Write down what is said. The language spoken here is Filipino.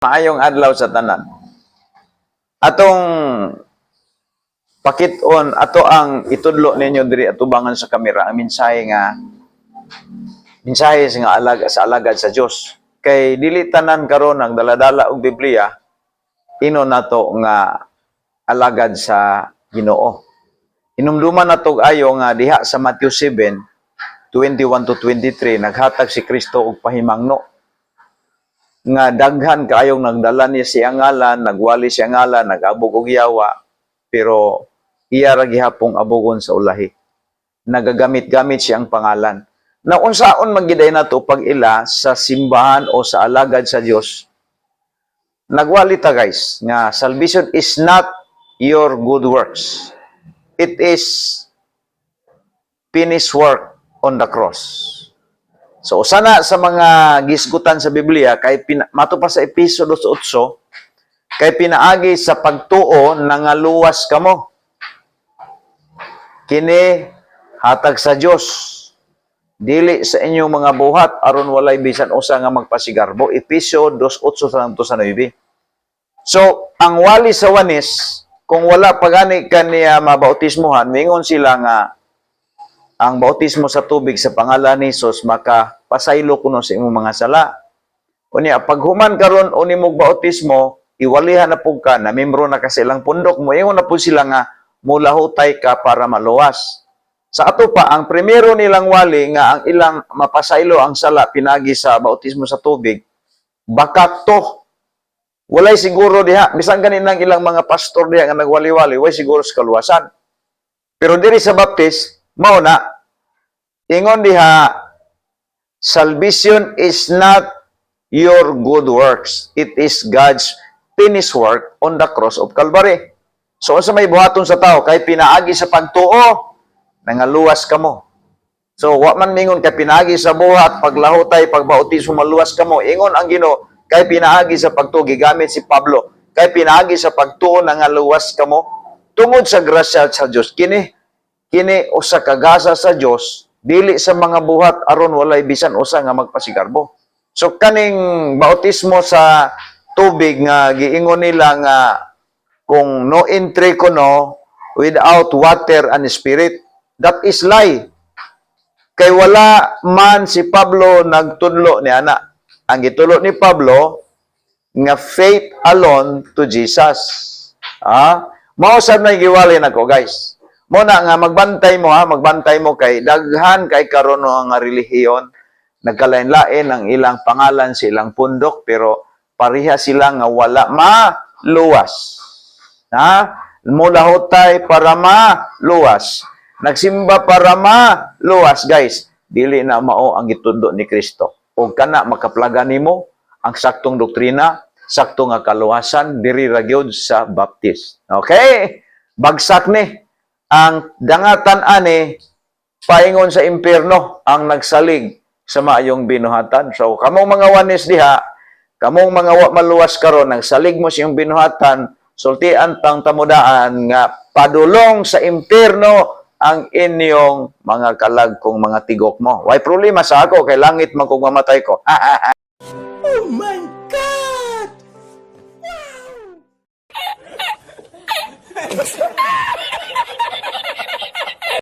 Maayong adlaw sa tanan. Atong pakit-on ato ang itudlo ninyo diri atubangan sa kamera ang mensahe nga alagad sa Dios. Kay dili tanan karon ang daladala og Biblia ino nato nga alagad sa Ginoo. Hinumduman nato ayo nga diha sa Matthew 7:21 to 23 naghatag si Kristo og pahimangno nga daghan kaayong nagdala niya siya ngalan, nagwali siya ngalan, nagabog og yawa, pero iya ra gihapong abugon sa ulahi. Nagagamit-gamit siyang pangalan. Na unsaon magiday nato pag ila sa simbahan o sa alagad sa Dios. Nagwali ta guys nga salvation is not your good works. It is finished work on the cross. So, sana sa mga gisgutan sa Biblia, kay mato pa sa Episodio 8, kay pinaagi sa pagtuo nangaluwas kamo. Kini hatag sa Dios. Dili sa inyong mga buhat aron walay bisan usa nga magpasigarbo. Episodio 8:8-9. So, ang wali sa wanis, kung wala pagani kaniya mabautismohan, mingon sila nga ang bautismo sa tubig sa pangalan ni Jesus makapasaylo kuno sa imong mga sala. Unya paghuman karon uni mog bautismo, iwalihan na pug ka na membro na ka silang pundok mo, ingon na pud sila nga mulahutay ka para maluwas. Sa ato pa ang primero nilang wali nga ang ilang mapasaylo ang sala pinagi sa bautismo sa tubig, bakak to. Walay siguro diha bisan ganinang ilang mga pastor diha nga nagwali-wali, way siguro sa kaluwasan. Pero diri sa baptist mao na, ingon diha, salvation is not your good works. It is God's finished work on the cross of Calvary. So, sa may buhaton sa tao, kay pinaagi sa pagtuo, nangaluwas ka mo. So, wa man mingon kay pinaagi sa buhat, paglahutay, pagbautismo, maluwas ka mo. Ingon ang Ginoo, kay pinaagi sa pagtuo, gigamit si Pablo, kay pinaagi sa pagtuo, nangaluwas ka mo. Tungod sa grasya sa Diyos, kini usa ka gasa sa Dios dili sa mga buhat aron walay bisan usa nga magpasigarbo. So kaning bautismo sa tubig nga giingon nila nga kung no entry kuno without water and spirit, that is lie. Kay wala man si Pablo nagtudlo ni ana. Ang gitulo ni Pablo nga faith alone to Jesus. Mao sad may giwali nako guys. Mo na nga magbantay mo magbantay mo kay daghan kay karon nga relihiyon, nagkalain-lain ang ilang pangalan sa ilang pundok pero pareha sila nga wala maluwas. Mulahutay para maluwas. Nagsimba para maluwas, guys. Dili na mao ang gitundo ni Kristo. O kana makaplaga nimo ang saktong doktrina, sakto nga kaluwasan diri ra gyud sa Baptist. Okay? Bagsak ni ang dangatan ani paingon sa impierno ang nagsalig sa maayong binuhatan. So kamong mga wanis diha, kamong mga wa maluwas karon nagsalig mo siyang binuhatan, sultian tang tamudaan nga padulong sa impierno ang inyong mga kalag kong mga tigok mo. Way problema sa ako kay langit man kung mamatay ko.